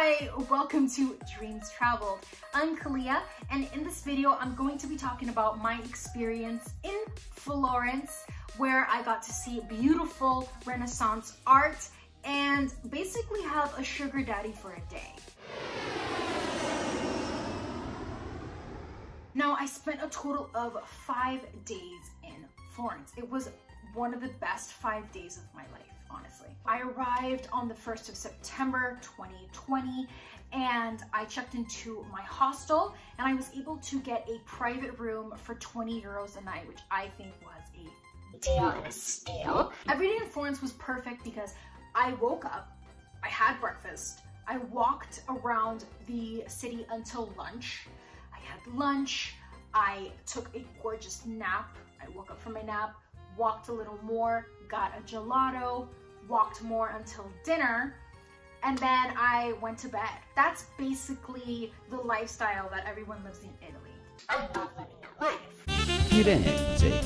Hi, welcome to Dreams Traveled. I'm Kalia, and in this video, I'm going to be talking about my experience in Florence, where I got to see beautiful Renaissance art and basically have a sugar daddy for a day. Now, I spent a total of 5 days in Florence. It was one of the best 5 days of my life, honestly. I arrived on the 1st of September 2020 and I checked into my hostel and I was able to get a private room for 20 euros a night, which I think was a deal and a steal. Every day in Florence was perfect because I woke up, I had breakfast, I walked around the city until lunch. I had lunch, I took a gorgeous nap. I woke up from my nap, walked a little more, got a gelato, walked more until dinner, and then I went to bed. That's basically the lifestyle that everyone lives in Italy. I love living your life. Firenze.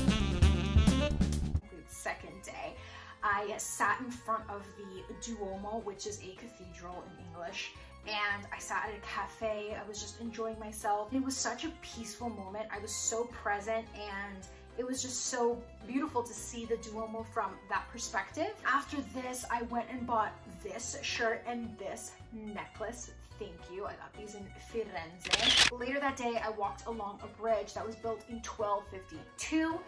The second day, I sat in front of the Duomo, which is a cathedral in English, and I sat at a cafe. I was just enjoying myself. It was such a peaceful moment. I was so present and it was just so beautiful to see the Duomo from that perspective. After this, I went and bought this shirt and this necklace. Thank you. I got these in Firenze. Later that day, I walked along a bridge that was built in 1252.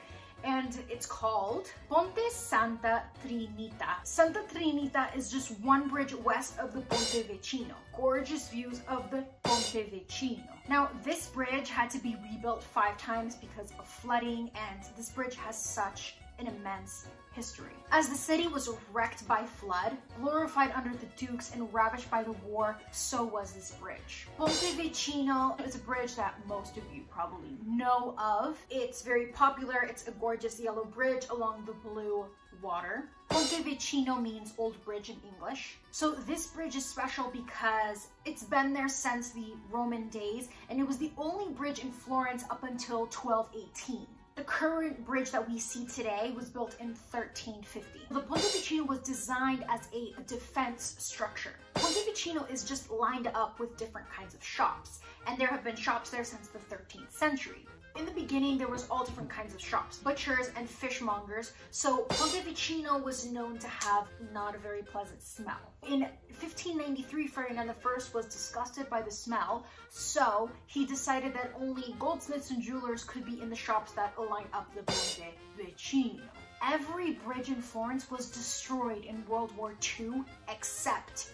And it's called Ponte Santa Trinita. Santa Trinita is just one bridge west of the Ponte Vecchio. Gorgeous views of the Ponte Vecchio. Now, this bridge had to be rebuilt 5 times because of flooding, and this bridge has such an immense history. As the city was wrecked by flood, glorified under the dukes, and ravished by the war, so was this bridge. Ponte Vecchio is a bridge that most of you probably know of. It's very popular. It's a gorgeous yellow bridge along the blue water. Ponte Vecchio means old bridge in English. So this bridge is special because it's been there since the Roman days, and it was the only bridge in Florence up until 1218. The current bridge that we see today was built in 1350. The Ponte Vecchio was designed as a defense structure. Ponte Vecchio is just lined up with different kinds of shops, and there have been shops there since the 13th century. In the beginning, there was all different kinds of shops, butchers and fishmongers, so Ponte Vecchio was known to have not a very pleasant smell. In 1593, Ferdinand I was disgusted by the smell, so he decided that only goldsmiths and jewelers could be in the shops that line up the Ponte Vecchio. Every bridge in Florence was destroyed in World War II except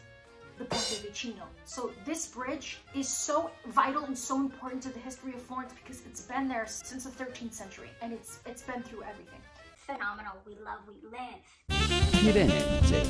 the Ponte Vecchio. So this bridge is so vital and so important to the history of Florence because it's been there since the 13th century and it's been through everything. Phenomenal. We love, we live. Firenze.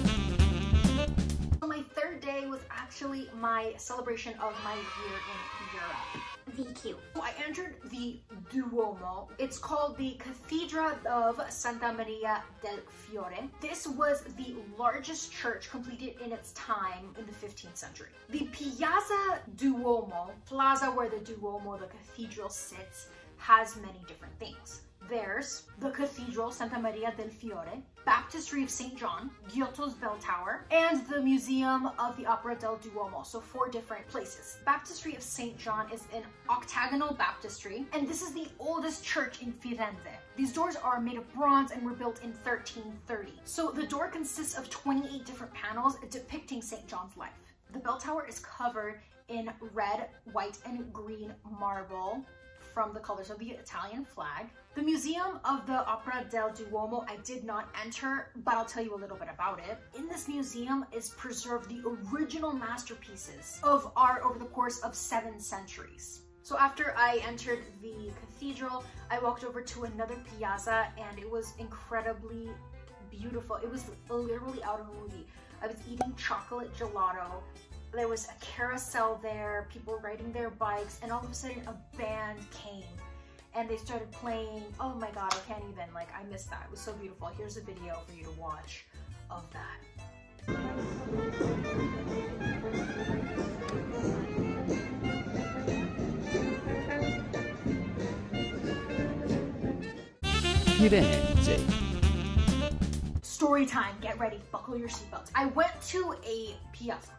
So my third day was actually my celebration of my year in Europe. VQ. So I entered the Duomo. It's called the Cathedral of Santa Maria del Fiore. This was the largest church completed in its time in the 15th century. The Piazza Duomo, plaza where the Duomo, the cathedral, sits, has many different things. There's the Cathedral Santa Maria del Fiore, Baptistry of St. John, Giotto's Bell Tower, and the Museum of the Opera del Duomo, so 4 different places. Baptistry of St. John is an octagonal baptistry, and this is the oldest church in Firenze. These doors are made of bronze and were built in 1330. So the door consists of 28 different panels depicting St. John's life. The bell tower is covered in red, white, and green marble from the colors of the Italian flag. The Museum of the Opera del Duomo, I did not enter, but I'll tell you a little bit about it. In this museum is preserved the original masterpieces of art over the course of 7 centuries. So after I entered the cathedral, I walked over to another piazza and it was incredibly beautiful. It was literally out of a movie. I was eating chocolate gelato. There was a carousel there, people riding their bikes, and all of a sudden a band came and they started playing. Oh my god, I can't even, like, I missed that. It was so beautiful. Here's a video for you to watch of that. Firenze. Story time, get ready, buckle your seatbelts. I went to a piazza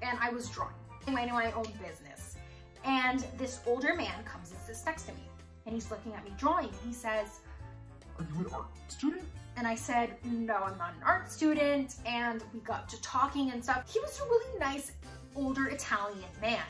and I was drawing, minding my own business. And this older man comes and sits next to me, and he's looking at me drawing, and he says, "Are you an art student?" And I said, "No, I'm not an art student." And we got to talking and stuff. He was a really nice older Italian man.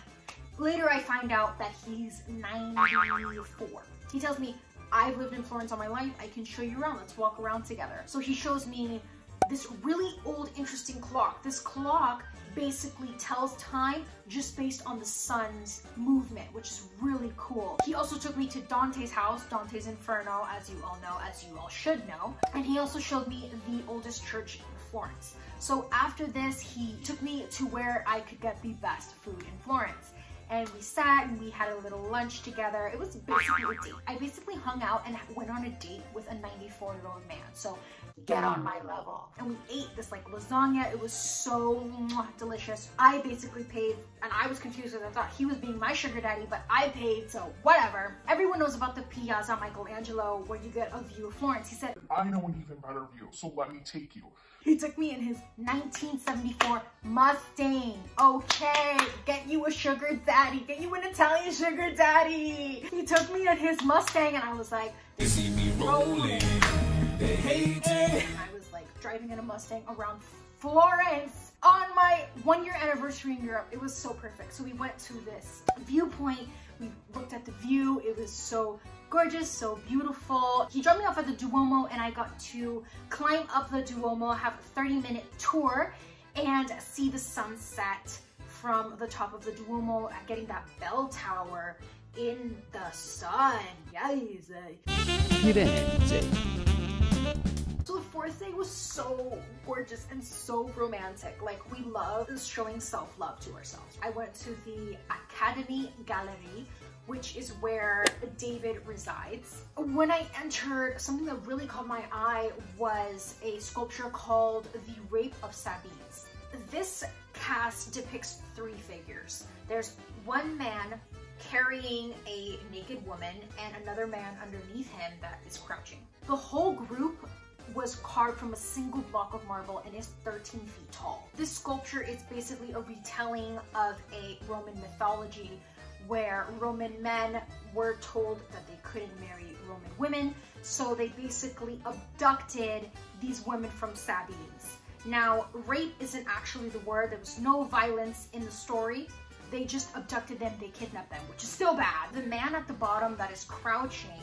Later I find out that he's 94. He tells me, "I've lived in Florence all my life. I can show you around. Let's walk around together." So he shows me this really old, interesting clock. This clock basically tells time just based on the sun's movement, which is really cool. He also took me to Dante's house, Dante's Inferno, as you all know, as you all should know. And he also showed me the oldest church in Florence. So after this, he took me to where I could get the best food in Florence. And we sat and we had a little lunch together. It was basically a date. I basically hung out and went on a date with a 94-year-old man. So get on my level. And we ate this like lasagna. It was so delicious. I basically paid, and I was confused because I thought he was being my sugar daddy, but I paid, so whatever. Everyone knows about the Piazza Michelangelo where you get a view of Florence. He said, "I know an even better view, so let me take you." He took me in his 1974 Mustang. Okay, get you a sugar daddy. Get you an Italian sugar daddy. He took me in his Mustang and I was like, They see me rolling, they hate it. And I was like driving in a Mustang around Florence on my 1-year anniversary in Europe. It was so perfect. So we went to this viewpoint. We looked at the view. It was so gorgeous, so beautiful. He dropped me off at the Duomo and I got to climb up the Duomo, have a 30-minute tour and see the sunset from the top of the Duomo, getting that bell tower in the sun. Yes. Firenze. So the fourth day was so gorgeous and so romantic. Like, we love showing self-love to ourselves. I went to the Accademia Gallery, which is where David resides. When I entered, something that really caught my eye was a sculpture called The Rape of Sabines. This cast depicts 3 figures. There's one man carrying a naked woman and another man underneath him that is crouching. The whole group was carved from a single block of marble and is 13 feet tall. This sculpture is basically a retelling of a Roman mythology where Roman men were told that they couldn't marry Roman women, so they basically abducted these women from Sabines. Now, rape isn't actually the word. There was no violence in the story. They just abducted them, they kidnapped them, which is still bad. The man at the bottom that is crouching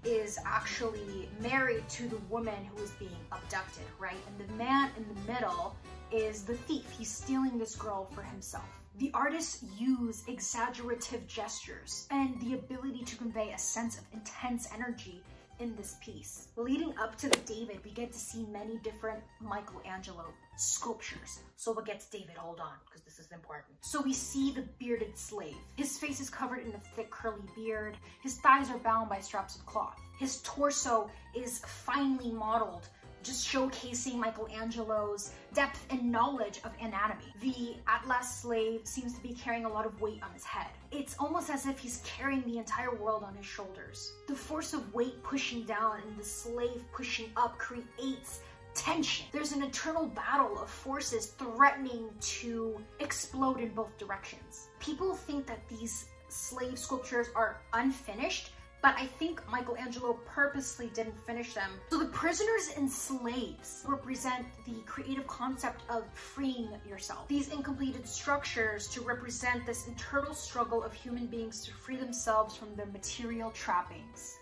is actually married to the woman who is being abducted, right? And the man in the middle is the thief. He's stealing this girl for himself. The artists use exaggerative gestures and the ability to convey a sense of intense energy in this piece. Leading up to the David, we get to see many different Michelangelo sculptures. So we'll get to David, hold on, because this is important. So we see the bearded slave. His face is covered in a thick curly beard. His thighs are bound by straps of cloth. His torso is finely modeled, just showcasing Michelangelo's depth and knowledge of anatomy. The Atlas slave seems to be carrying a lot of weight on his head. It's almost as if he's carrying the entire world on his shoulders. The force of weight pushing down and the slave pushing up creates tension. There's an eternal battle of forces threatening to explode in both directions. People think that these slave sculptures are unfinished, but I think Michelangelo purposely didn't finish them. So the prisoners and slaves represent the creative concept of freeing yourself. These incompleted structures to represent this internal struggle of human beings to free themselves from their material trappings.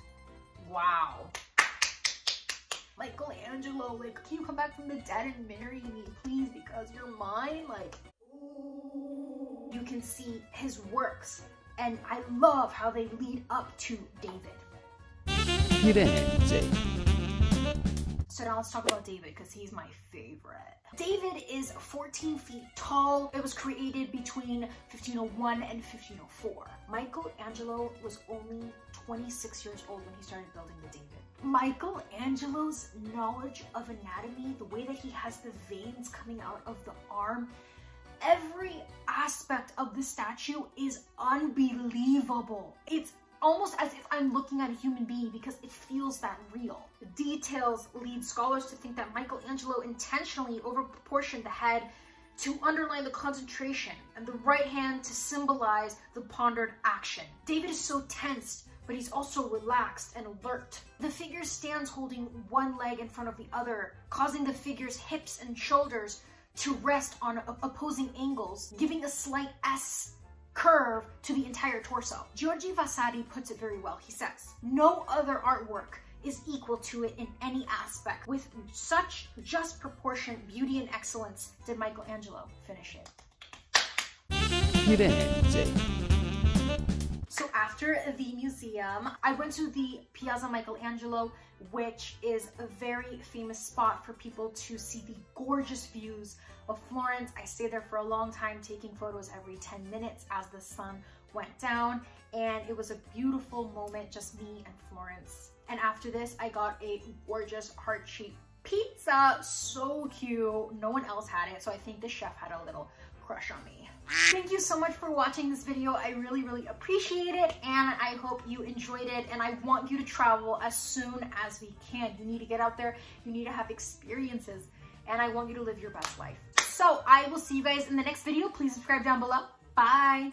Wow. Michelangelo, like, can you come back from the dead and marry me, please, because you're mine? Like, you can see his works. And I love how they lead up to David. Firenze. So now let's talk about David, because he's my favorite. David is 14 feet tall. It was created between 1501 and 1504. Michelangelo was only 26 years old when he started building the David. Michelangelo's knowledge of anatomy, the way that he has the veins coming out of the arm, every aspect of the statue is unbelievable. It's almost as if I'm looking at a human being because it feels that real. The details lead scholars to think that Michelangelo intentionally overproportioned the head to underline the concentration, and the right hand to symbolize the pondered action. David is so tensed, but he's also relaxed and alert. The figure stands holding one leg in front of the other, causing the figure's hips and shoulders to rest on opposing angles, giving a slight S curve to the entire torso. Giorgi Vasari puts it very well. He says, "No other artwork is equal to it in any aspect. With such just proportioned beauty and excellence did Michelangelo finish it." Firenze. So after the museum, I went to the Piazza Michelangelo, which is a very famous spot for people to see the gorgeous views of Florence. I stayed there for a long time, taking photos every 10 minutes as the sun went down, and it was a beautiful moment, just me and Florence. And after this, I got a gorgeous heart-shaped pizza, so cute. No one else had it, so I think the chef had a little crush on me. Thank you so much for watching this video. I really appreciate it, and I hope you enjoyed it, and I want you to travel as soon as we can. You need to get out there, you need to have experiences, and I want you to live your best life. So I will see you guys in the next video. Please subscribe down below. Bye.